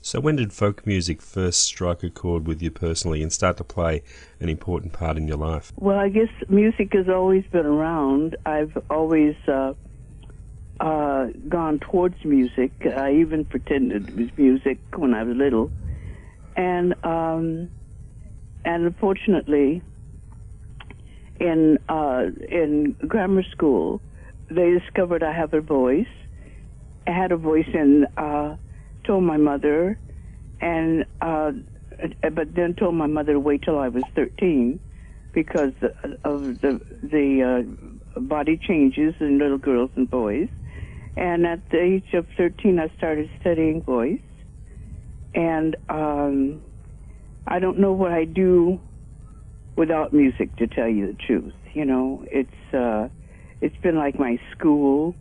So when did folk music first strike a chord with you personally and start to play an important part in your life? Well, I guess music has always been around. I've always gone towards music. I even pretended it was music when I was little. And unfortunately, in grammar school, they discovered I have a voice. I had a voice and told my mother, and but then told my mother to wait till I was 13 because of the body changes in little girls and boys. And at the age of 13, I started studying voice. And I don't know what I do without music, to tell you the truth. You know, it's been like my school.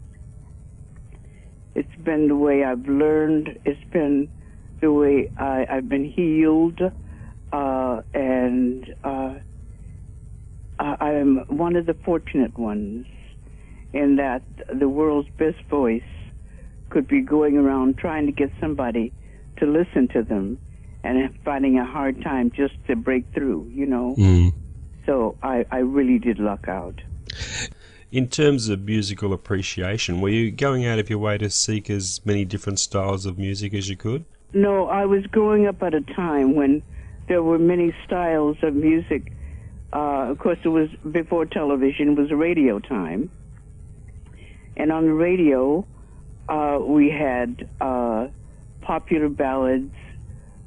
It's been the way I've learned. It's been the way I've been healed. And I am one of the fortunate ones in that the world's best voice could be going around trying to get somebody to listen to them and finding a hard time just to break through, you know. So I really did luck out. In terms of musical appreciation, were you going out of your way to seek as many different styles of music as you could? No, I was growing up at a time when there were many styles of music. Of course, it was before television, it was radio time. And on the radio, we had popular ballads.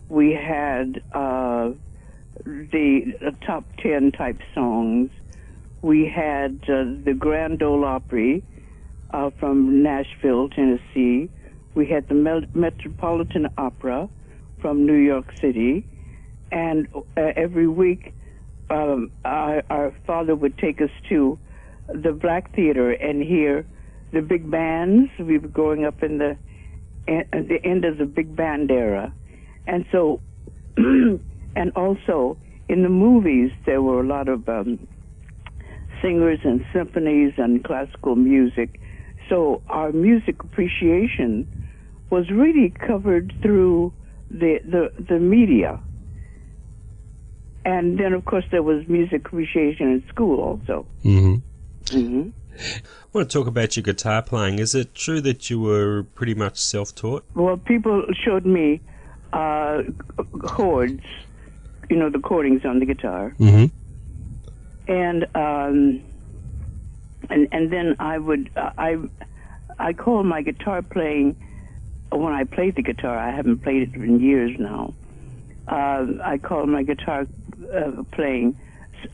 We had the top 10 type songs. We had the Grand Ole Opry from Nashville, Tennessee. We had the Metropolitan Opera from New York City. And every week, our father would take us to the Black Theater and hear the big bands. We were growing up in the end of the big band era. And so, and also in the movies, there were a lot of singers and symphonies and classical music. So our music appreciation was really covered through the media. And then, of course, there was music appreciation in school also. I want to talk about your guitar playing. Is it true that you were pretty much self-taught? Well, people showed me chords, you know, the chordings on the guitar. And then I call my guitar playing, when I played the guitar, I haven't played it in years now, I call my guitar playing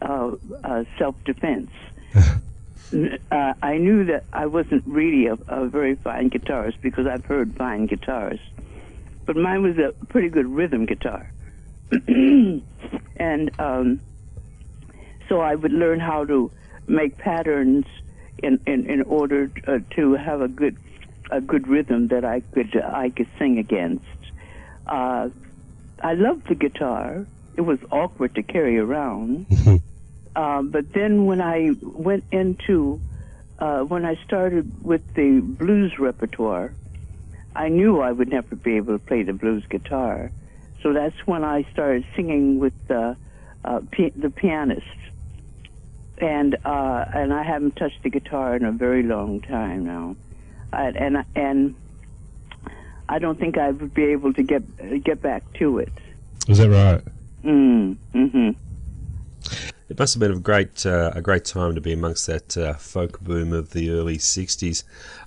self-defense. I knew that I wasn't really a very fine guitarist because I've heard fine guitars, but mine was a pretty good rhythm guitar. And so I would learn how to make patterns in order to have a good rhythm that I could sing against. I loved the guitar. It was awkward to carry around. But then when I went into, when I started with the blues repertoire, I knew I would never be able to play the blues guitar. So that's when I started singing with the pianist. And I haven't touched the guitar in a very long time now. And I don't think I would be able to get back to it. Is that right? It must have been a great time to be amongst that folk boom of the early 60s.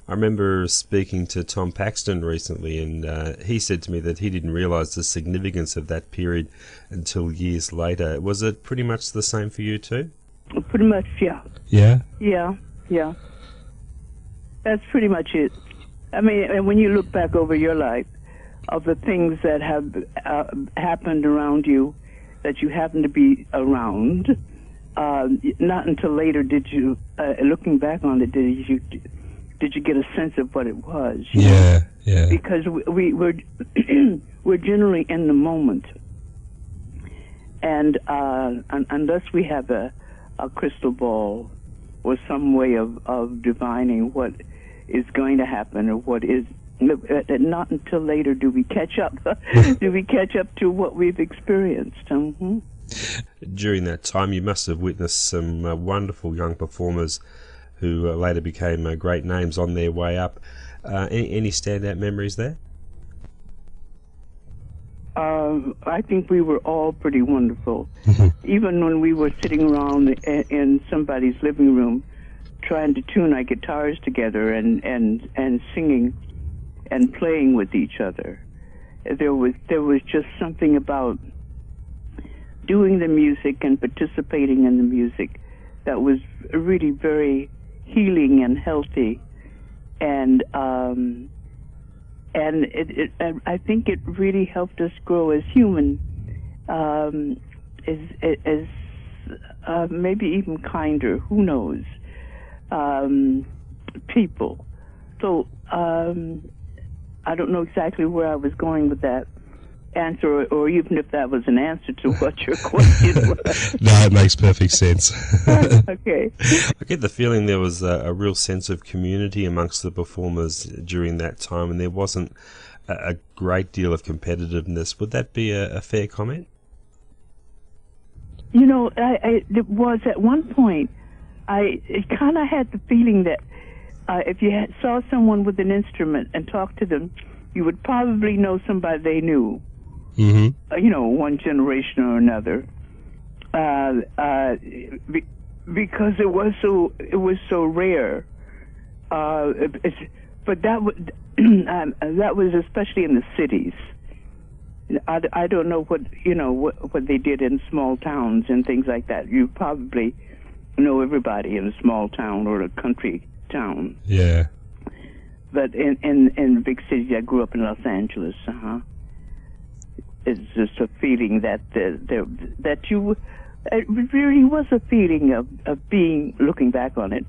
I remember speaking to Tom Paxton recently, and he said to me that he didn't realise the significance of that period until years later. Was it pretty much the same for you too? Pretty much, yeah. Yeah? Yeah. That's pretty much it. I mean, and when you look back over your life, of the things that have happened around you that you happen to be around, not until later did you, looking back on it, did you get a sense of what it was? Yeah. Because we're we're generally in the moment, and unless we have a crystal ball or some way of divining what is going to happen or what is not until later do we catch up. Do we catch up to what we've experienced? Mm-hmm. During that time, you must have witnessed some wonderful young performers who later became great names on their way up. Any standout memories there? I think we were all pretty wonderful. Even when we were sitting around in somebody's living room trying to tune our guitars together and singing and playing with each other, there was just something about doing the music and participating in the music that was really very healing and healthy, and I think it really helped us grow as human, as maybe even kinder. Who knows? People. So I don't know exactly where I was going with that answer, or even if that was an answer to what your question was. No, it makes perfect sense. Okay. I get the feeling there was a real sense of community amongst the performers during that time, and there wasn't a great deal of competitiveness. Would that be a fair comment? You know, it was at one point. I kind of had the feeling that if you saw someone with an instrument and talked to them, you would probably know somebody they knew. Mm-hmm. You know, one generation or another, because it was so rare. But that was especially in the cities. I don't know what they did in small towns and things like that. You probably know everybody in a small town or a country town. Yeah. But in big cities, I grew up in Los Angeles. It's just a feeling that it really was a feeling of being, looking back on it,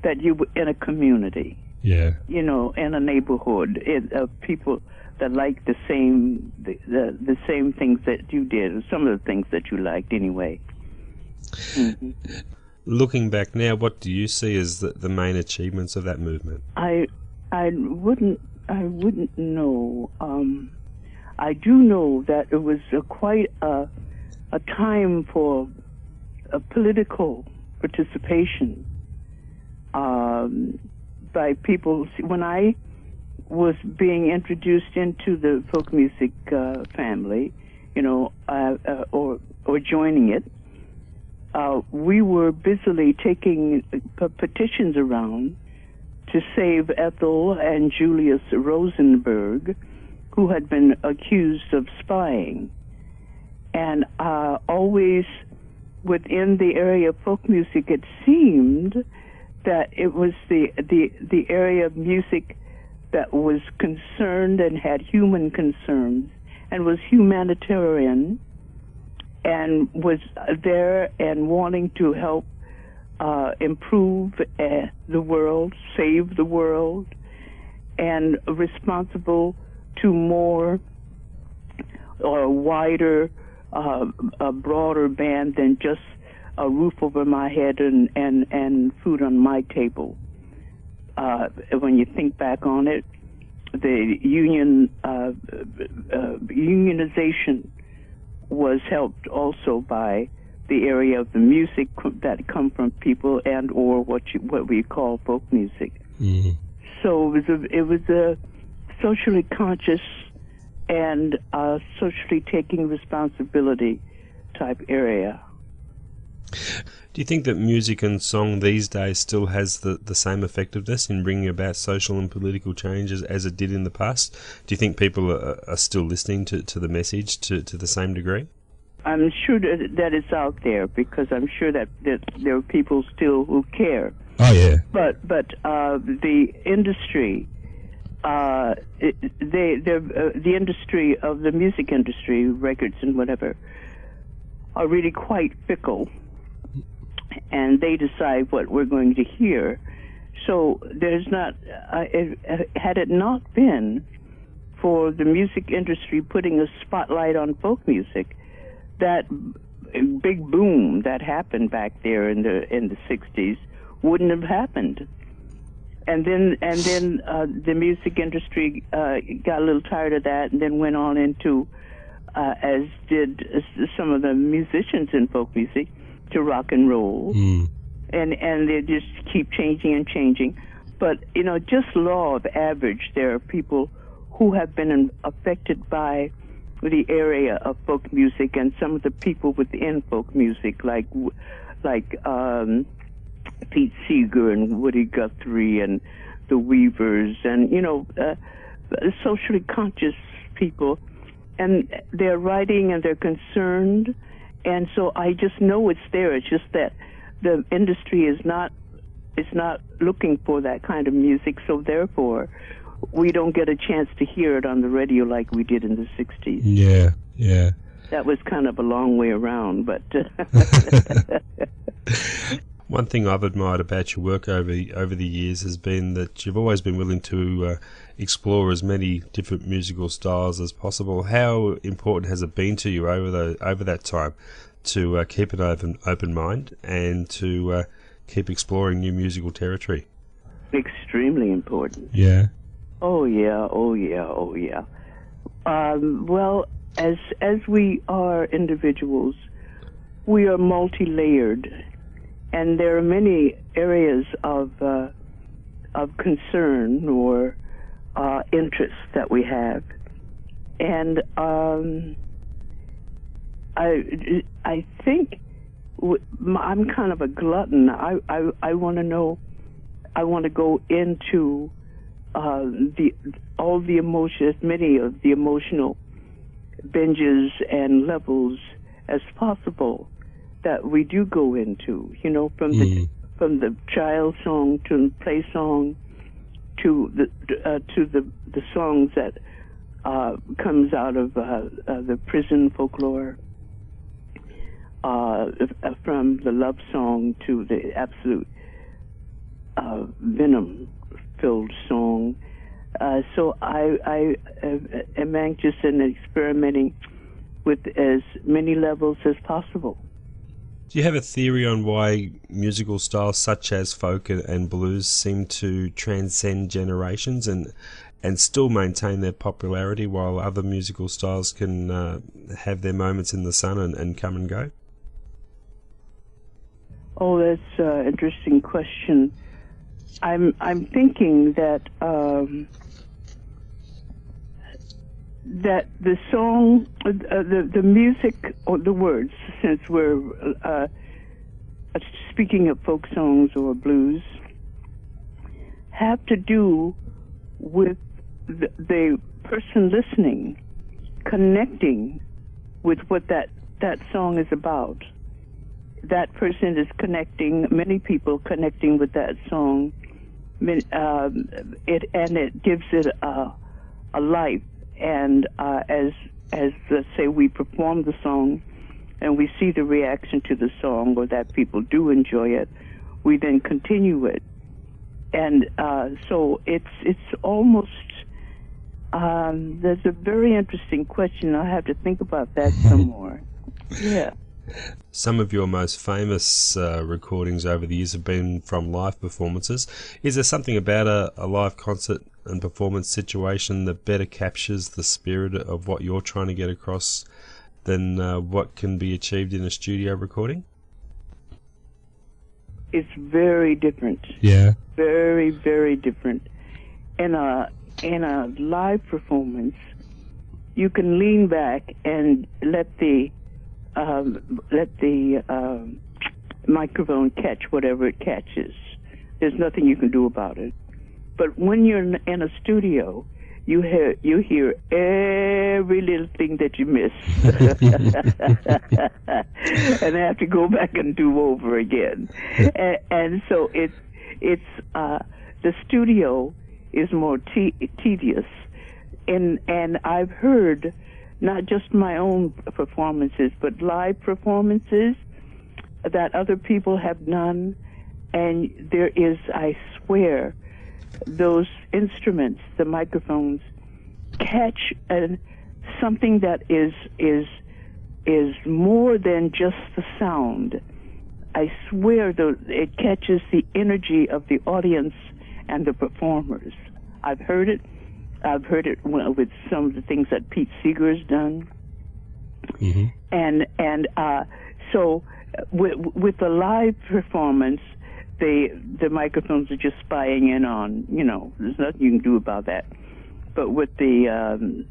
that you were in a community. Yeah. You know, in a neighborhood of people that liked the same things that you did, or some of the things that you liked anyway. Mm-hmm. Looking back now, what do you see as the main achievements of that movement? I wouldn't know. I do know that it was quite a time for political participation by people. When I was being introduced into the folk music family, you know, or joining it, we were busily taking petitions around to save Ethel and Julius Rosenberg, who had been accused of spying. And always within the area of folk music, it seemed that it was the area of music that was concerned and had human concerns and was humanitarian and was there and wanting to help improve the world, save the world, and responsible to more or wider, a broader band than just a roof over my head and food on my table. When you think back on it, the unionization was helped also by the area of the music that come from people and or what we call folk music. Mm-hmm. So it was a socially conscious and socially taking responsibility type area. Do you think that music and song these days still has the same effectiveness in bringing about social and political changes as it did in the past? Do you think people are still listening to the message to the same degree? I'm sure that it's out there, because I'm sure that there are people still who care. Oh, yeah. But the industry, the industry of the music industry, records and whatever, are really quite fickle, and they decide what we're going to hear. So there's not, had it not been for the music industry putting a spotlight on folk music, that big boom that happened back there in the 60s wouldn't have happened. then the music industry got a little tired of that, and then went on into, as did some of the musicians in folk music, to rock and roll. And they just keep changing and changing. But, just law of average, there are people who have been affected by the area of folk music, and some of the people within folk music, like Pete Seeger and Woody Guthrie and the Weavers, and socially conscious people, and they're writing and they're concerned, and so I just know it's there. It's just that the industry is not looking for that kind of music, so therefore we don't get a chance to hear it on the radio like we did in the 60s. Yeah. That was kind of a long way around, but one thing I've admired about your work over the years has been that you've always been willing to explore as many different musical styles as possible. How important has it been to you over that time to keep an open mind and to keep exploring new musical territory? Extremely important. Yeah. Oh yeah. Well, as we are individuals, we are multi-layered, and there are many areas of concern or interest that we have, and I think I'm kind of a glutton. I want to know. I want to go into all the emotions, many of the emotional binges and levels as possible that we do go into. From the child song to the play song to the songs that comes out of the prison folklore. From the love song to the absolute venom-filled song. So I am anxious in experimenting with as many levels as possible. Do you have a theory on why musical styles such as folk and blues seem to transcend generations and still maintain their popularity, while other musical styles can have their moments in the sun and come and go? Oh, that's an interesting question. I'm thinking that that the song, the music, or the words, since we're speaking of folk songs or blues, have to do with the person listening, connecting with what that song is about. That person is connecting, many people connecting with that song, it gives it a life. And as let's say we perform the song and we see the reaction to the song, or that people do enjoy it, we then continue it. And so it's almost, there's a very interesting question. I'll have to think about that some more. Yeah. Some of your most famous recordings over the years have been from live performances. Is there something about a live concert and performance situation that better captures the spirit of what you're trying to get across than what can be achieved in a studio recording? It's very different. Yeah. Very, very different. In a live performance, you can lean back and let the microphone catch whatever it catches. There's nothing you can do about it. But when you're in a studio, you hear every little thing that you miss, and have to go back and do over again. And so it's the studio is more tedious, and I've heard not just my own performances, but live performances that other people have done, and there is, I swear, those instruments, the microphones, catch something that is more than just the sound. I swear it catches the energy of the audience and the performers. I've heard it. I've heard it with some of the things that Pete Seeger's done. Mm-hmm. And so with the live performance, the microphones are just spying in on, there's nothing you can do about that. But with the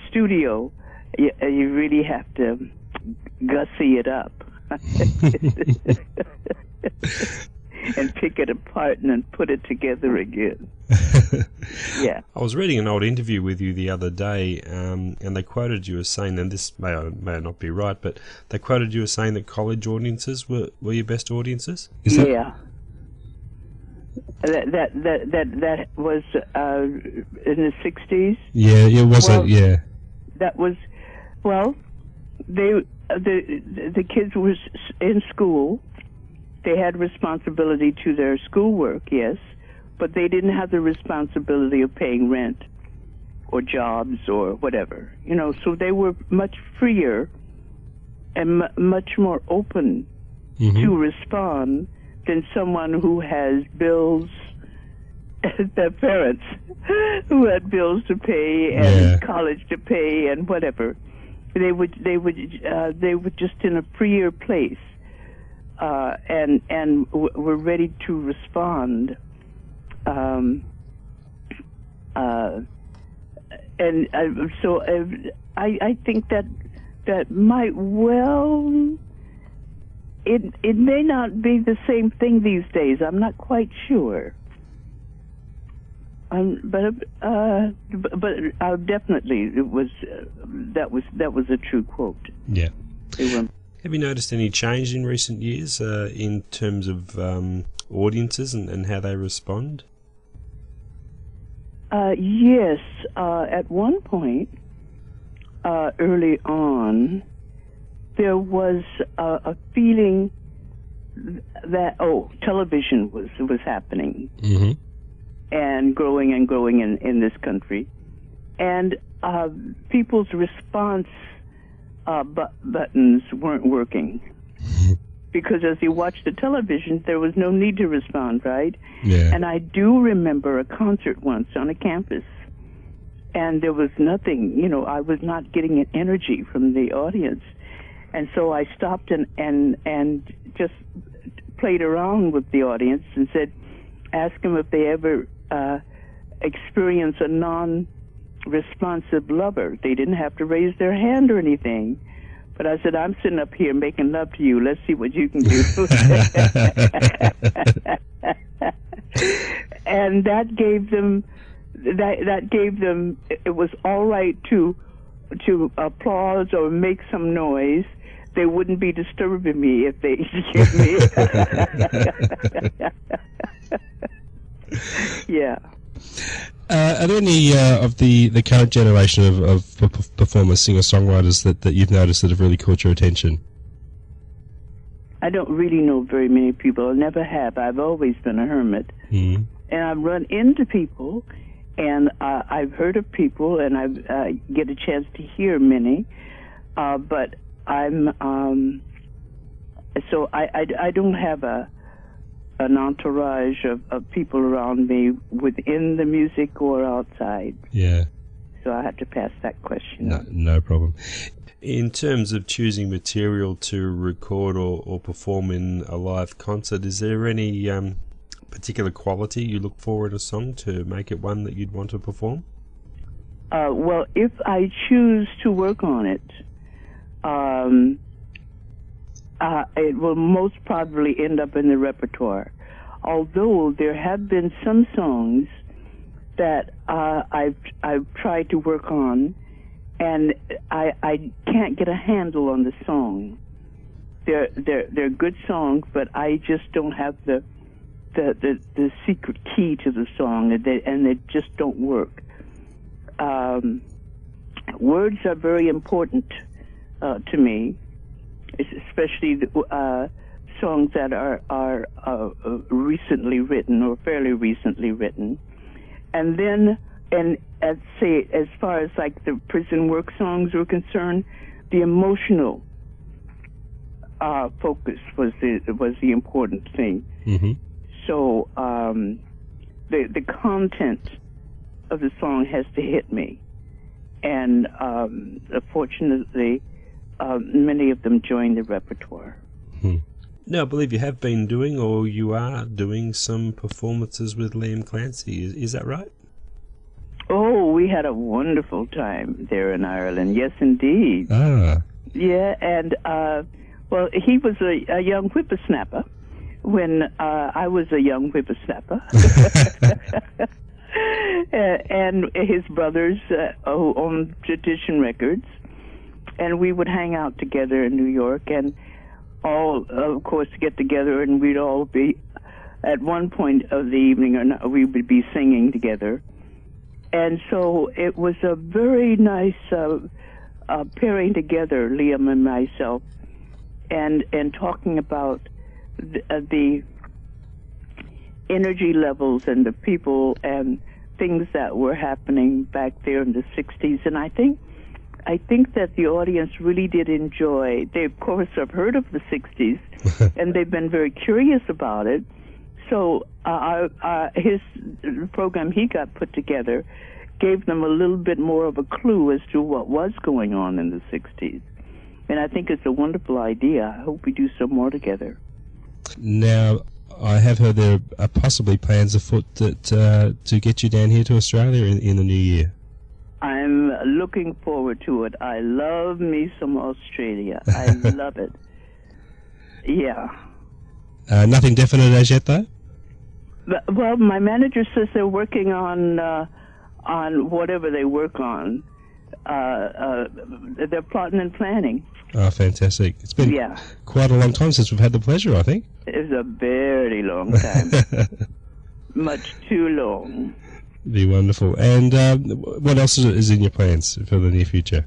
studio, you really have to gussy it up and pick it apart and then put it together again. Yeah. I was reading an old interview with you the other day, and they quoted you as saying, and this may or may not be right, but they quoted you as saying that college audiences were your best audiences? Yeah. That was in the 60s. Yeah, it was. Yeah. That was, well, the kids was in school. They had responsibility to their schoolwork, yes, but they didn't have the responsibility of paying rent or jobs or whatever, so they were much freer and much more open to respond than someone who has bills, their parents who had bills to pay and college to pay and whatever. They were just in a freer place. And we're ready to respond. So I think that might well. It may not be the same thing these days. I'm not quite sure. But definitely it was that was a true quote. Yeah. Have you noticed any change in recent years in terms of audiences and how they respond? Yes. At one point, early on, there was a feeling that television was happening and growing in this country, and people's response buttons weren't working because as you watched the television, there was no need to respond, right? Yeah. And I do remember a concert once on a campus, and there was nothing. I was not getting an energy from the audience. And so I stopped and just played around with the audience and asked them if they ever experience a non-responsive lover. They didn't have to raise their hand or anything. But I said, I'm sitting up here making love to you. Let's see what you can do. And that gave them, it was all right to applaud or make some noise. They wouldn't be disturbing me if they hear me. Yeah. Are there any of the current generation of performers, singer-songwriters that you've noticed that have really caught your attention? I don't really know very many people. I never have. I've always been a hermit. Mm-hmm. And I've run into people, and I've heard of people, and I get a chance to hear many. But I'm so I don't have an entourage of people around me within the music or outside. Yeah. So I have to pass that question. No problem. In terms of choosing material to record or perform in a live concert, is there any particular quality you look for in a song to make it one that you'd want to perform? Well, if I choose to work on it, it will most probably end up in the repertoire. Although there have been some songs that I've tried to work on, and I can't get a handle on the song. They're good songs, but I just don't have the secret key to the song, and they just don't work. Words are very important to me, especially the songs that are recently written or fairly recently written. And then, as far as like the prison work songs were concerned, the emotional focus was the important thing. Mm-hmm. So the content of the song has to hit me. And fortunately, many of them joined the repertoire. Now, I believe you have been doing, or you are doing, some performances with Liam Clancy. Is that right? Oh, we had a wonderful time there in Ireland. Yes, indeed. Ah. Yeah, and, well, he was a young whippersnapper when I was a young whippersnapper. And his brothers who owned Tradition Records. And we would hang out together in New York and all, of course, get together, and we'd all be, at one point of the evening, or not, we would be singing together. And so it was a very nice pairing together, Liam and myself, and talking about the energy levels and the people and things that were happening back there in the 60s. And I think that the audience really did enjoy. They, of course, have heard of the 60s, and they've been very curious about it. So his program he got put together gave them a little bit more of a clue as to what was going on in the 60s. And I think it's a wonderful idea. I hope we do some more together. Now, I have heard there are possibly plans afoot that to get you down here to Australia in the new year. I'm looking forward to it. I love me some Australia. I love it. Yeah. Nothing definite as yet, though? Well, my manager says they're working on whatever they work on. They're plotting and planning. Oh, fantastic. It's been quite a long time since we've had the pleasure, I think. It's a very long time. Much too long. Be wonderful. And what else is in your plans for the near future?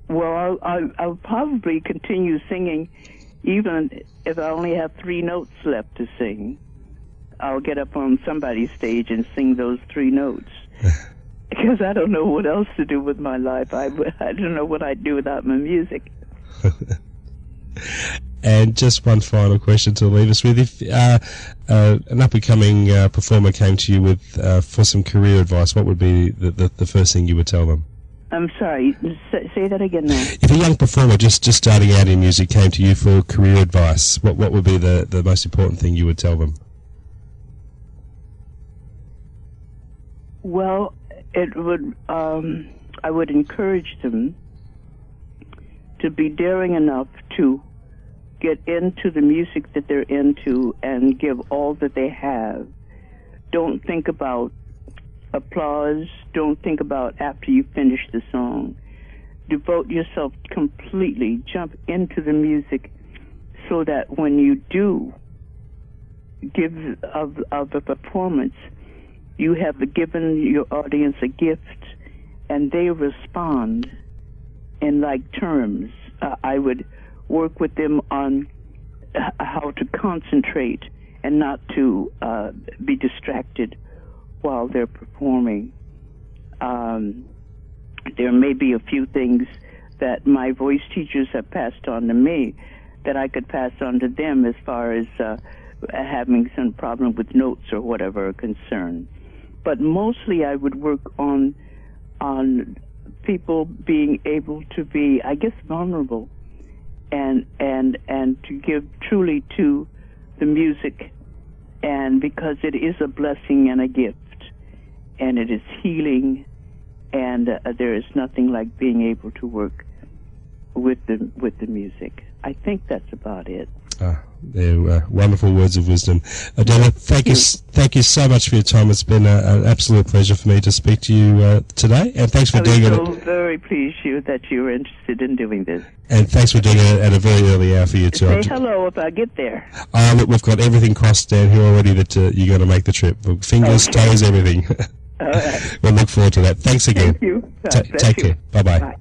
Well, I'll probably continue singing, even if I only have 3 notes left to sing. I'll get up on somebody's stage and sing those 3 notes. Because I don't know what else to do with my life. I don't know what I'd do without my music. And just one final question to leave us with. If an up-and-coming performer came to you with for some career advice, what would be the first thing you would tell them? I'm sorry, say that again now. If a young performer just starting out in music came to you for career advice, what would be the most important thing you would tell them? Well, it would. I would encourage them to be daring enough to get into the music that they're into and give all that they have. Don't think about applause. Don't think about after you finish the song. Devote yourself completely. Jump into the music so that when you do give of a performance, you have given your audience a gift, and they respond in like terms. I would work with them on how to concentrate and not to be distracted while they're performing. There may be a few things that my voice teachers have passed on to me that I could pass on to them as far as having some problem with notes or whatever are concerned. But mostly I would work on people being able to be, I guess, vulnerable and to give truly to the music, and because it is a blessing and a gift, and it is healing, and there is nothing like being able to work with the music. I think that's about it. They're wonderful words of wisdom. Odetta, thank you so much for your time. It's been an absolute pleasure for me to speak to you today, and thanks for doing it. I'm so very pleased that you were interested in doing this. And thanks for doing it at a very early hour for you too. Say hello if I get there. Look, we've got everything crossed down here already that you're going to make the trip. Fingers, toes, everything. All right. We'll look forward to that. Thanks again. Thank you. Take care. Bye-bye. Bye.